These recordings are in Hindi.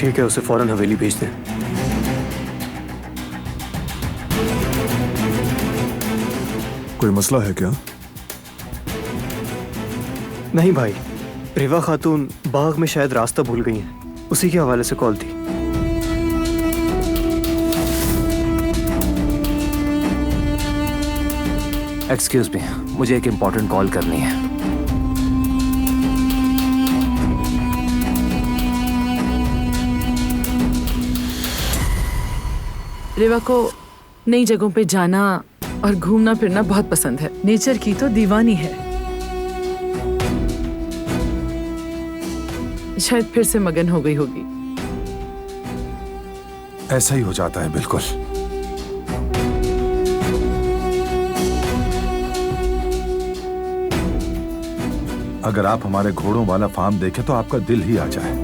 ठीक है, उसे फौरन हवेली भेज दें। कोई मसला है क्या? नहीं भाई, रेवा खातून बाग में शायद रास्ता भूल गई हैं, उसी के हवाले से कॉल थी। एक्सक्यूज मी, मुझे एक इम्पोर्टेंट कॉल करनी है। रेवा को नई जगहों पे जाना और घूमना फिरना बहुत पसंद है। नेचर की तो दीवानी है। शायद फिर से मगन हो गई होगी। ऐसा ही हो जाता है, बिल्कुल। अगर आप हमारे घोड़ों वाला फार्म देखें तो आपका दिल ही आ जाए।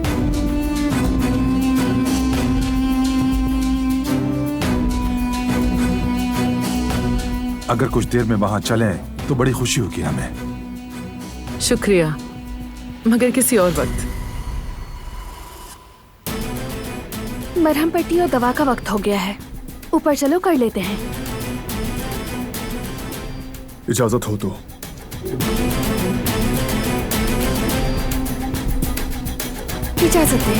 अगर कुछ देर में वहां चलें तो बड़ी खुशी होगी हमें। शुक्रिया, मगर किसी और वक्त। मरहम पट्टी और दवा का वक्त हो गया है। ऊपर चलो, कर लेते हैं। इजाजत हो तो। इजाजत है।